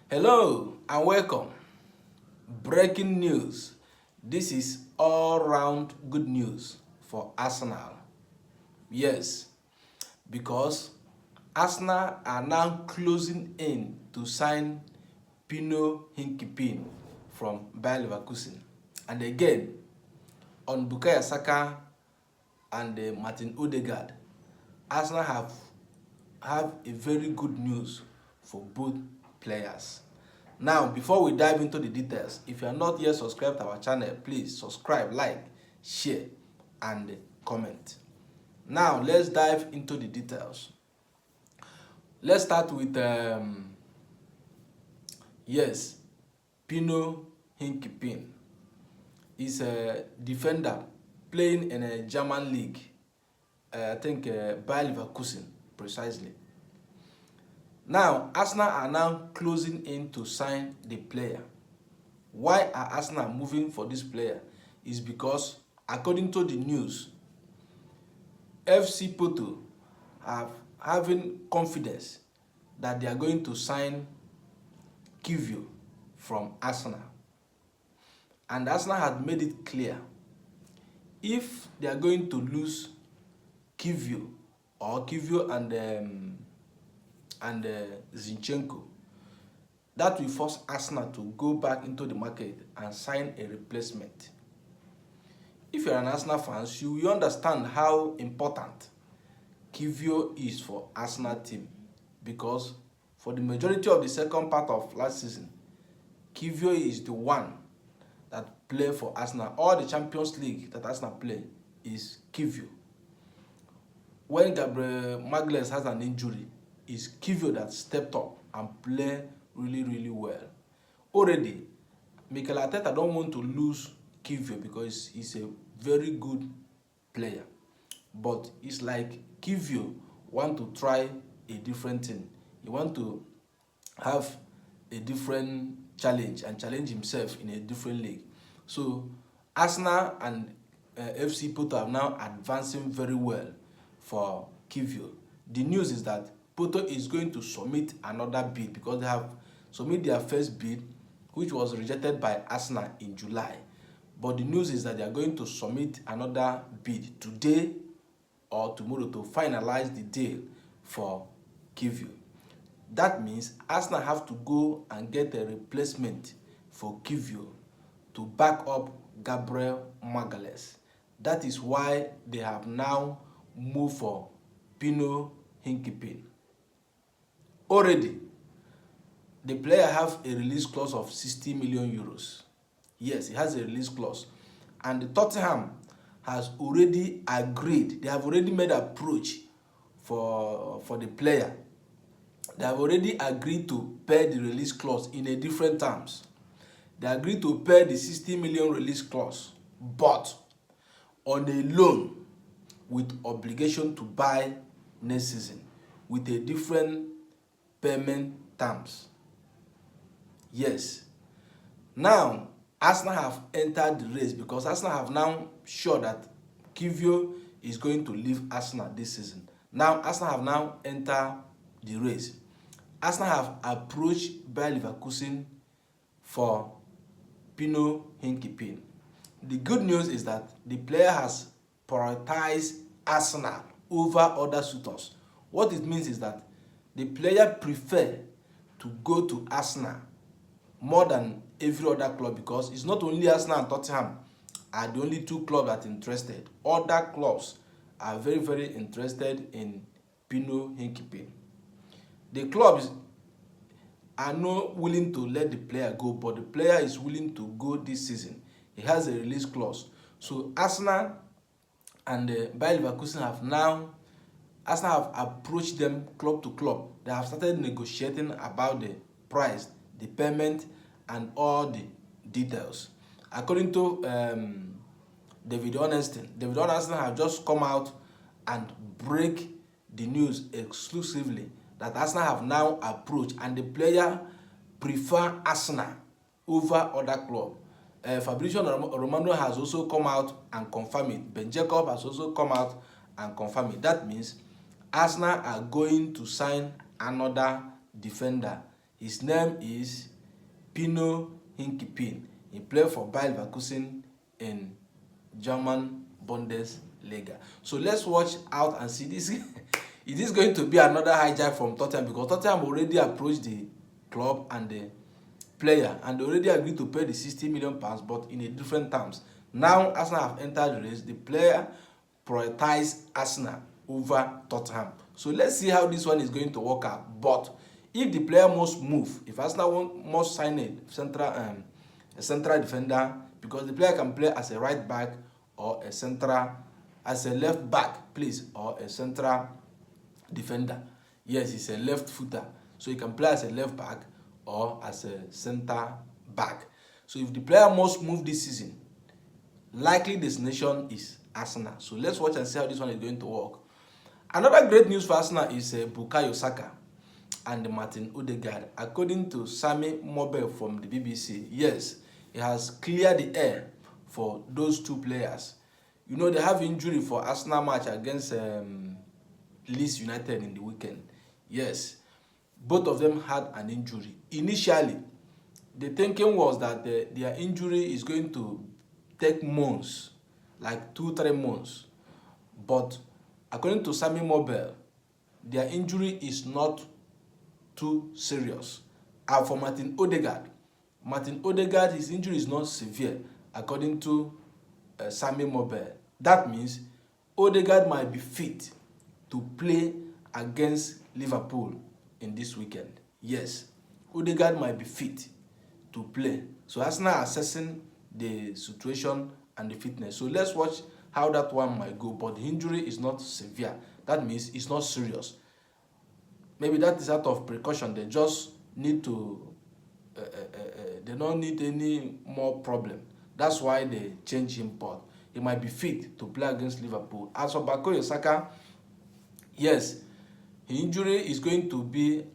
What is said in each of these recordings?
Hello and welcome. Breaking news. This is all-round good news for Arsenal. Yes, because Arsenal are now closing in to sign Pino Hinkipin from Bayer Leverkusen. And again, on Bukayo Saka and Martin Odegaard, Arsenal have a very good news for both players. Now, before we dive into the details, if you are not yet subscribed to our channel, please subscribe, like, share, and comment. Now, let's dive into the details. Let's start with, Pino Hinkipin. He's a defender playing in a German league, Bayer Leverkusen, precisely. Now, Arsenal are now closing in to sign the player. Why are Arsenal moving for this player? Is because, according to the news, FC Porto have having confidence that they are going to sign Kivio from Arsenal. And Arsenal had made it clear, if they are going to lose Kivio and Zinchenko, that will force Arsenal to go back into the market and sign a replacement. If you're an Arsenal fan, you will understand how important Kivio is for Arsenal team, because for the majority of the second part of last season, Kivio is the one that play for Arsenal. All the Champions League that Arsenal play is Kivio. When Gabriel Magalhaes has an injury, it's Kivio that stepped up and play really well. Already, Mikel Arteta don't want to lose Kivio because he's a very good player. But it's like Kivio want to try a different thing. He want to have a different challenge and challenge himself in a different league. So Arsenal and FC Porto are now advancing very well for Kivio. The news is that Porto is going to submit another bid because they have submitted their first bid, which was rejected by Arsenal in July. But the news is that they are going to submit another bid today or tomorrow to finalize the deal for Kivio. That means Arsenal have to go and get a replacement for Kivio to back up Gabriel Magalhaes. That is why they have now moved for Pino Hinkipin. Already, the player have a release clause of 60 million euros. Yes, he has a release clause. And the Tottenham has already agreed. They have already made approach for the player. They have already agreed to pay the release clause in a different terms. They agreed to pay the 60 million release clause, but on a loan with obligation to buy next season with a different payment terms. Yes. Now, Arsenal have entered the race because Arsenal have now sure that Kivio is going to leave Arsenal this season. Now, Arsenal have now entered the race. Arsenal have approached Bayer Leverkusen for Pino Hinkipin. The good news is that the player has prioritized Arsenal over other suitors. What it means is that the player prefer to go to Arsenal more than every other club, because it's not only Arsenal and Tottenham are the only two clubs that are interested. Other clubs are very interested in Pino Hinkipin. The clubs are not willing to let the player go, but the player is willing to go this season. He has a release clause. So Arsenal and Bayer Leverkusen Arsenal have approached them club to club. They have started negotiating about the price, the payment, and all the details. According to David Ornstein have just come out and break the news exclusively that Arsenal have now approached, and the player prefer Arsenal over other club. Fabrizio Romano has also come out and confirmed it. Ben Jacob has also come out and confirmed it. That means Arsenal are going to sign another defender His name is Pino Hinkipin. He played for Bayer Leverkusen in German Bundesliga. So let's watch out and see this. Is this going to be another hijack from Tottenham? Because Tottenham already approached the club and the player, and they already agreed to pay the £60 million, but in a different terms. Now Arsenal have entered the race. The player prioritized Arsenal over Tottenham. So let's see how this one is going to work out. But if the player must move, if Arsenal must sign a central defender, because the player can play as a right back or as a left back, please, or a central defender. Yes, he's a left footer, so he can play as a left back or as a center back. So if the player must move this season, likely destination is Arsenal. So let's watch and see how this one is going to work. Another great news for Arsenal is Bukayo Saka and Martin Odegaard. According to Sami Mobile from the BBC, yes, he has cleared the air for those two players. You know, they have injury for Arsenal match against Leeds United in the weekend. Yes, both of them had an injury. Initially, the thinking was that their injury is going to take months, like 2-3 months. But according to Sami Mobile, their injury is not too serious. And for Martin Odegaard, his injury is not severe, according to Sami Mobile. That means Odegaard might be fit to play against Liverpool in this weekend. Yes, Odegaard might be fit to play. So Arsenal are assessing the situation and the fitness. So let's watch how that one might go. But the injury is not severe. That means it's not serious. Maybe that is out of precaution. They just need to, they don't need any more problem. That's why they change him, but he might be fit to play against Liverpool. As for Bukayo Saka, yes, his injury is going to be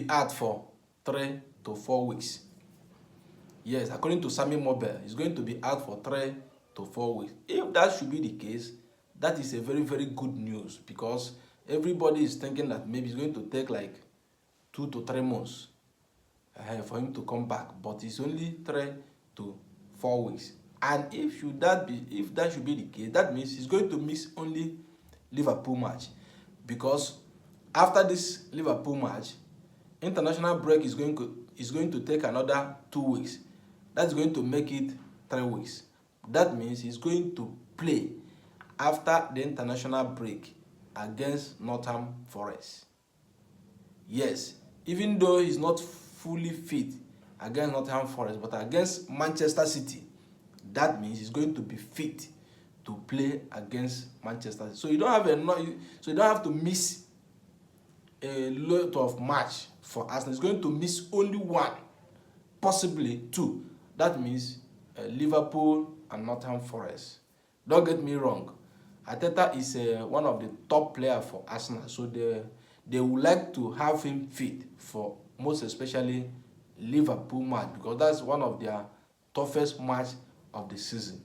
out for 3 to 4 weeks. Yes, according to Sami Mobile, it's going to be out for 3 to 4 weeks. If that should be the case, that is a very, very good news, because everybody is thinking that maybe it's going to take like 2 to 3 months for him to come back, but it's only 3 to 4 weeks. And if that should be the case, that means he's going to miss only Liverpool match, because after this Liverpool match, international break is going to take another 2 weeks. That's going to make it 3 weeks. That means he's going to play after the international break against Nottingham Forest. Yes, even though he's not fully fit against Nottingham Forest, but against Manchester City, that means he's going to be fit to play against Manchester City. So you don't have to miss a lot of match for Arsenal. He's going to miss only 1, possibly 2. That means Liverpool and Nottingham Forest. Don't get me wrong, Arteta is one of the top players for Arsenal, so they would like to have him fit for most especially Liverpool match, because that's one of their toughest match of the season.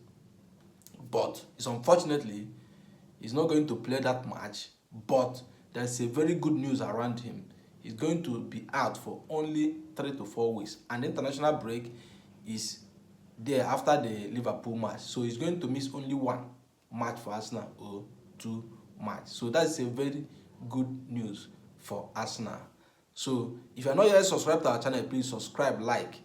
But it's unfortunately he's not going to play that match, but there's a very good news around him. He's going to be out for only 3 to 4 weeks, and the international break is there after the Liverpool match. So he's going to miss only 1 match for Arsenal, or 2 matches. So that's a very good news for Arsenal. So if you're not yet subscribed to our channel, please subscribe, like,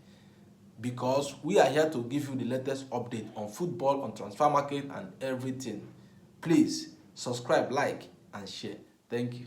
because we are here to give you the latest update on football, on transfer market and everything. Please subscribe, like and share. Thank you.